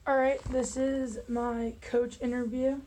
All right, this is my coach interview.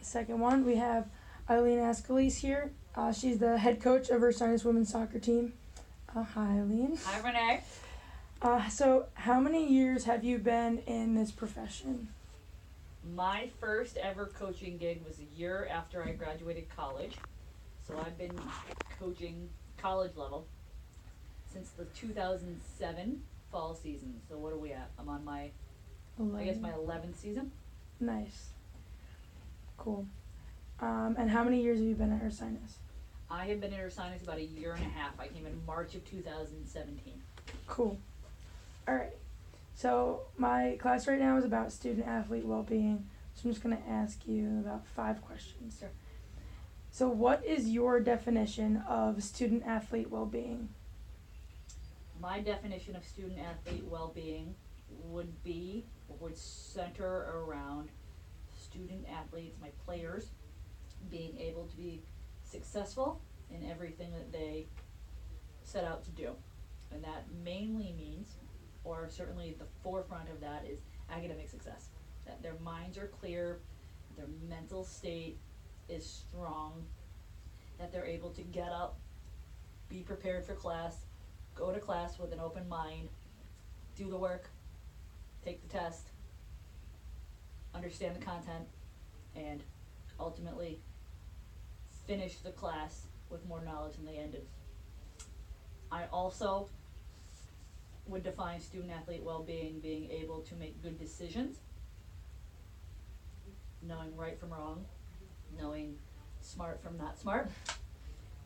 Second one, we have Eileen Ascalise here. She's the head coach of Ursinus women's soccer team. Hi, Eileen. Hi, Renee. So, how many years have you been in this profession? My first ever coaching gig was a year after I graduated college. So I've been coaching college level since the 2007 fall season. So what are we at? I'm on my, 11. I guess my 11th season. Nice. Cool. And how many years have you been at Ursinus? I have been at Ursinus about a year and a half. I came in March of 2017. Cool. All right. So my class right now is about student athlete well-being. So I'm just going to ask you about 5 questions. Sure. So what is your definition of student athlete well-being? My definition of student athlete well-being would center around student athletes, my players, being able to be successful in everything that they set out to do. And that mainly means, or certainly the forefront of that, is academic success. That their minds are clear, their mental state is strong, that they're able to get up, be prepared for class, go to class with an open mind, do the work, take the test, understand the content, and ultimately finish the class with more knowledge than they ended. I also would define student athlete well-being being able to make good decisions, knowing right from wrong, knowing smart from not smart,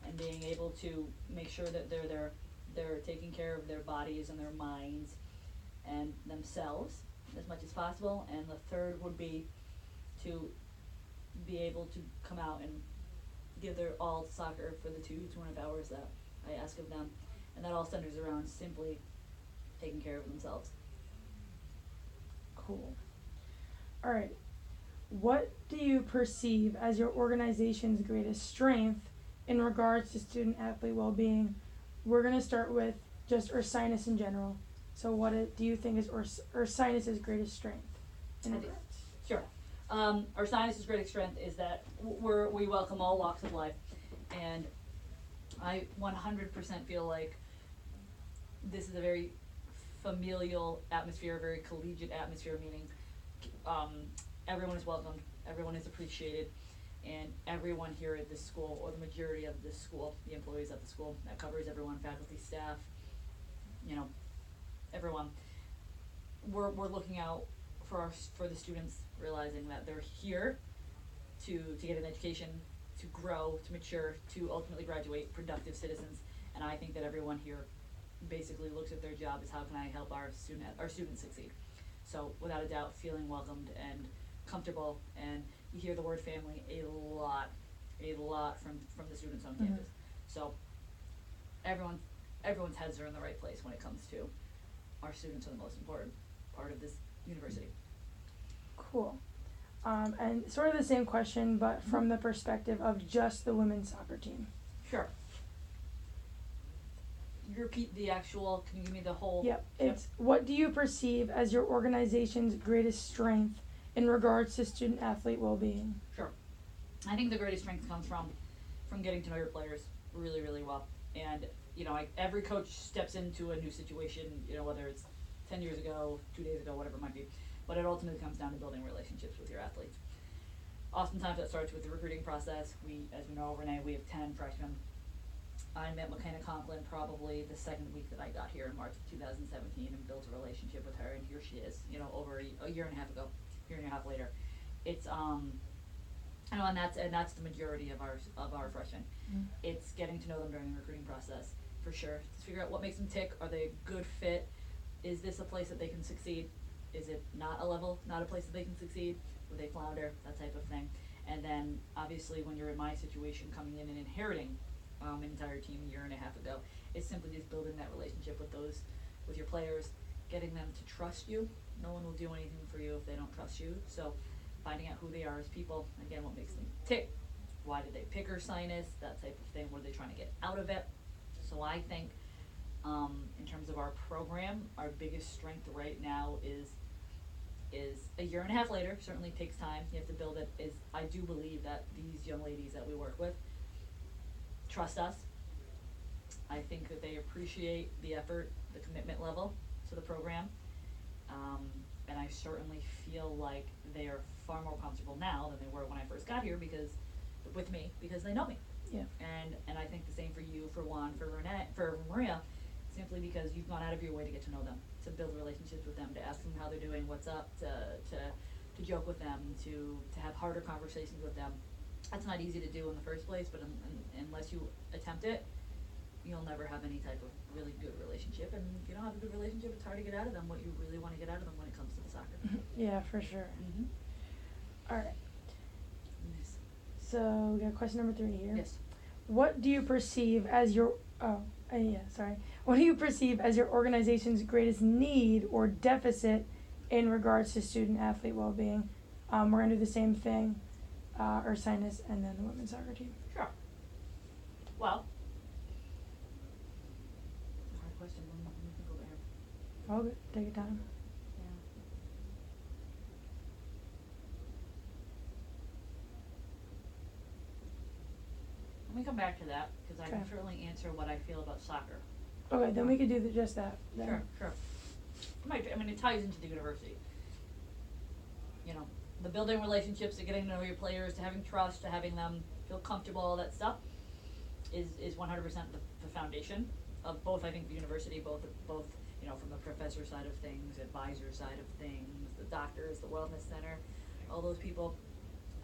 and being able to make sure that they're taking care of their bodies and their minds and themselves as much as possible. And the third would be to be able to come out and give their all to soccer for the 2.5 hours that I ask of them. And that all centers around simply taking care of themselves. Cool. All right. What do you perceive as your organization's greatest strength in regards to student athlete well-being? We're going to start with just Ursinus in general. So what do you think is Ursinus' greatest strength in regards? Sure. Ursinus' greatest strength is that we welcome all walks of life. And I 100% feel like this is a very familial atmosphere, a very collegiate atmosphere, meaning everyone is welcomed, everyone is appreciated, and everyone here at this school, or the majority of this school, the employees at the school, that covers everyone, faculty, staff, everyone. We're looking out for the students, realizing that they're here to get an education, to grow, to mature, to ultimately graduate productive citizens. And I think that everyone here basically looks at their job as, how can I help our students succeed? So without a doubt, feeling welcomed and comfortable, and you hear the word family a lot from the students on campus. So everyone's heads are in the right place when it comes to our students are the most important part of this university. Cool. And sort of the same question, but from the perspective of just the women's soccer team. Sure. You repeat the actual, can you give me the whole? Yep. It's what do you perceive as your organization's greatest strength in regards to student athlete well-being? Sure. I think the greatest strength comes from getting to know your players really, really well. And, every coach steps into a new situation, whether it's 10 years ago, 2 days ago, whatever it might be. But it ultimately comes down to building relationships with your athletes. Oftentimes that starts with the recruiting process. As we know, Renee, we have 10 freshmen. I met McKenna Conklin probably the second week that I got here in March of 2017 and built a relationship with her, and here she is, over a year and a half ago, year and a half later. It's and that's the majority of our freshmen. It's getting to know them during the recruiting process, for sure. To figure out what makes them tick. Are they a good fit? Is this a place that they can succeed? Is it not a place that they can succeed? Would they flounder? That type of thing. And then obviously when you're in my situation, coming in and inheriting an entire team a year and a half ago, it's simply just building that relationship with your players, getting them to trust you. No one will do anything for you if they don't trust you. So finding out who they are as people, again, what makes them tick, why did they pick Ursinus, that type of thing, what are they trying to get out of it. So I think in terms of our program, our biggest strength right now is is a year and a half later. Certainly takes time. You have to build it. Is I do believe that these young ladies that we work with trust us. I think that they appreciate the effort, the commitment level to the program, and I certainly feel like they are far more comfortable now than they were when I first got here with me because they know me. Yeah. And I think the same for you, for Juan, for Renee, for Maria, simply because you've gone out of your way to get to know them, to build relationships with them, to ask them how they're doing, what's up, to joke with them, to have harder conversations with them. That's not easy to do in the first place, but unless you attempt it, you'll never have any type of really good relationship. And if you don't have a good relationship, it's hard to get out of them what you really want to get out of them when it comes to the soccer. Yeah, for sure. Mm-hmm. All right. Yes. So we got question number 3 here. Yes. What do you perceive as your What do you perceive as your organization's greatest need or deficit in regards to student athlete well-being? We're gonna do the same thing, Ursinus and then the women's soccer team. Sure. Well, it's a hard question. Let me think over here. All good. Take your time. Yeah. Let me come back to that because I can Okay. certainly answer what I feel about soccer. Okay, then we could do just that. Then. Sure. I mean, it ties into the university. You know, the building relationships, to getting to know your players, to having trust, to having them feel comfortable, all that stuff is 100% the foundation of both, I think, the university, both, you know, from the professor side of things, advisor side of things, the doctors, the wellness center, all those people,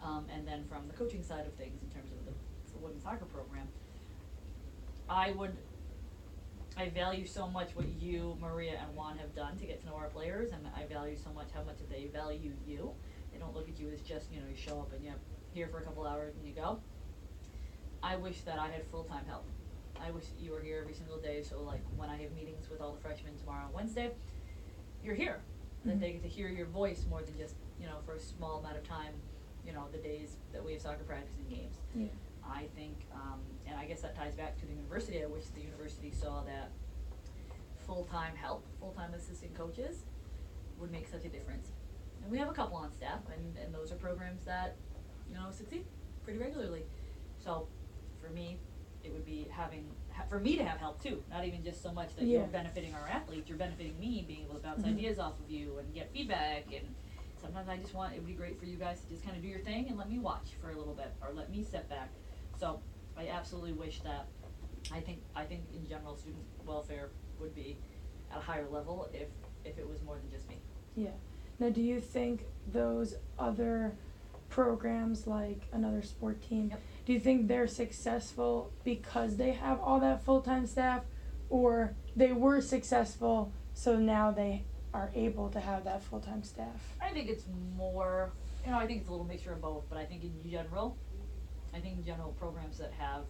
and then from the coaching side of things in terms of the women's soccer program. I value so much what you, Maria, and Juan have done to get to know our players, and I value so much how much they value you. They don't look at you as just, you know, you show up and you're here for a couple hours and you go. I wish that I had full-time help. I wish you were here every single day, so like when I have meetings with all the freshmen tomorrow and Wednesday, you're here. Mm-hmm. That they get to hear your voice more than just, you know, for a small amount of time, you know, the days that we have soccer practice and games. Yeah. I think, and I guess that ties back to the university. I wish the university saw that full-time help, full-time assistant coaches would make such a difference. And we have a couple on staff, and those are programs that, you know, succeed pretty regularly. So, for me, it would be for me to have help too, not even just so much that Yeah. you're benefiting our athletes, you're benefiting me, being able to bounce Mhm. ideas off of you and get feedback, and sometimes I just want, it would be great for you guys to just kind of do your thing and let me watch for a little bit, or let me step back. So, I absolutely wish that, I think in general student welfare would be at a higher level if it was more than just me. Yeah. Now, do you think those other programs, like another sport team, Yep. do you think they're successful because they have all that full-time staff, or they were successful so now they are able to have that full-time staff? I think it's more, you know, I think it's a little mixture of both, but I think in general, programs that have,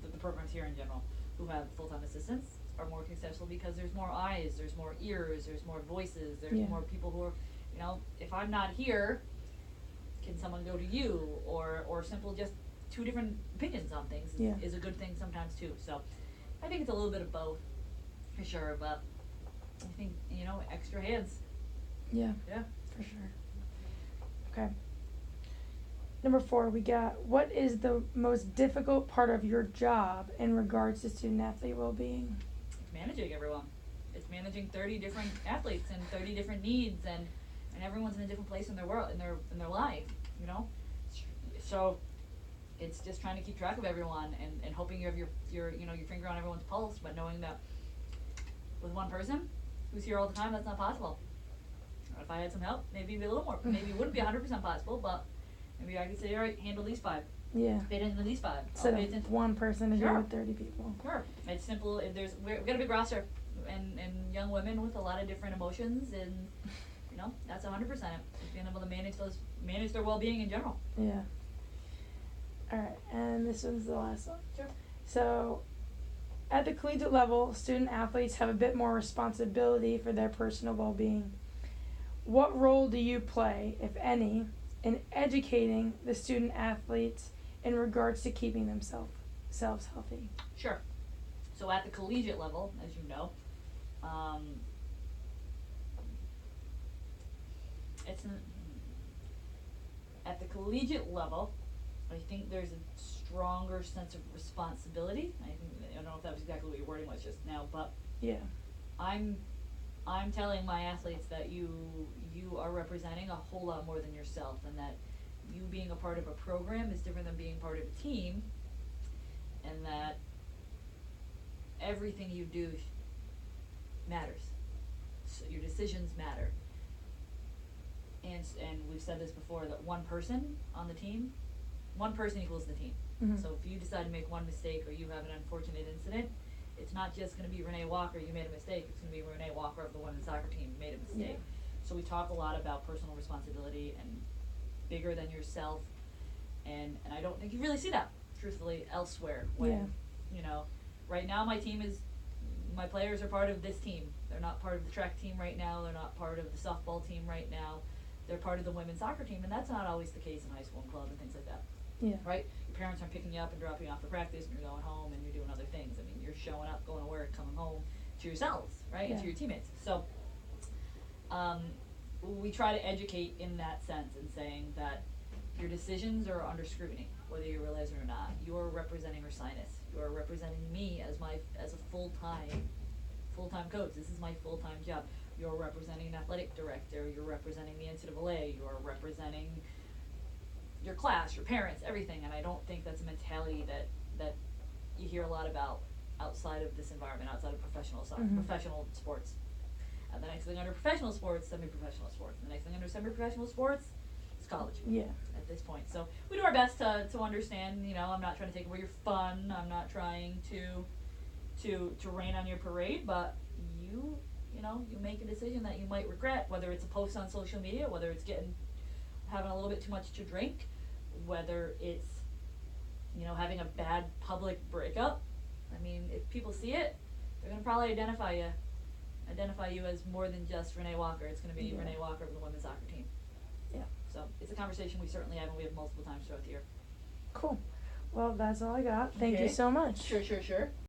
the programs here in general, who have full-time assistants are more successful because there's more eyes, there's more ears, there's more voices, there's Yeah. more people who are, you know, if I'm not here, can someone go to you, or simple just two different opinions on things Yeah. is a good thing sometimes too. So I think it's a little bit of both, for sure, but I think, you know, extra hands. Yeah, Yeah. for sure. Okay. Number 4, we got, what is the most difficult part of your job in regards to student athlete well-being? It's managing everyone. It's managing 30 different athletes and 30 different needs, and everyone's in a different place in their world, in their life, you know? So it's just trying to keep track of everyone and hoping you have your you know, your finger on everyone's pulse, but knowing that with one person who's here all the time, that's not possible. Or if I had some help, maybe it'd be a little more, maybe it wouldn't be 100% possible, but maybe I could say, all right, handle these 5. Yeah. Pay attention to these 5. Instead I'll pay of attention. one person to deal Sure. with 30 people. Sure. It's simple. We've got a big roster and young women with a lot of different emotions, and you know, that's 100% it. Just being able to manage their well-being in general. Yeah. Alright, and this one's the last one. Sure. So, at the collegiate level, student athletes have a bit more responsibility for their personal well-being. What role do you play, if any, in educating the student athletes in regards to keeping themselves healthy? Sure. So at the collegiate level, as you know, at the collegiate level, I think there's a stronger sense of responsibility. I don't know if that was exactly what your wording was just now, but Yeah. I'm telling my athletes that you are representing a whole lot more than yourself, and that you being a part of a program is different than being part of a team, and that everything you do matters. So your decisions matter. And we've said this before, that one person on the team, one person equals the team. Mhm. So if you decide to make one mistake or you have an unfortunate incident, it's not just going to be Renee Walker, you made a mistake. It's going to be Renee Walker of the women's soccer team made a mistake. Yeah. So we talk a lot about personal responsibility and bigger than yourself. And I don't think you really see that, truthfully, elsewhere. When, right now my players are part of this team. They're not part of the track team right now. They're not part of the softball team right now. They're part of the women's soccer team, and that's not always the case in high school and club and things like that. Yeah. Right? Your parents aren't picking you up and dropping you off for practice, and you're going home and you're doing other things. I mean, you're showing up, going to work, coming home to yourselves, right? And to your teammates. So we try to educate in that sense, in saying that your decisions are under scrutiny, whether you realize it or not. You're representing Ursinus. You're representing me as a full-time coach. This is my full-time job. You're representing an athletic director. You're representing the NCAA. You're representing your class, your parents, everything. And I don't think that's a mentality that you hear a lot about outside of this environment, outside of professional soccer, professional sports. And the next thing under professional sports, semi-professional sports. And the next thing under semi-professional sports is college. Yeah. At this point, so we do our best to understand. I'm not trying to take away your fun. I'm not trying to rain on your parade, but you make a decision that you might regret, whether it's a post on social media, whether it's having a little bit too much to drink, whether it's having a bad public breakup. I mean, if people see it, they're gonna probably identify you as more than just Renee Walker. It's gonna be Renee Walker of the women's soccer team. Yeah. So it's a conversation we certainly have, and we have multiple times throughout the year. Cool. Well, that's all I got. Thank you so much. Sure.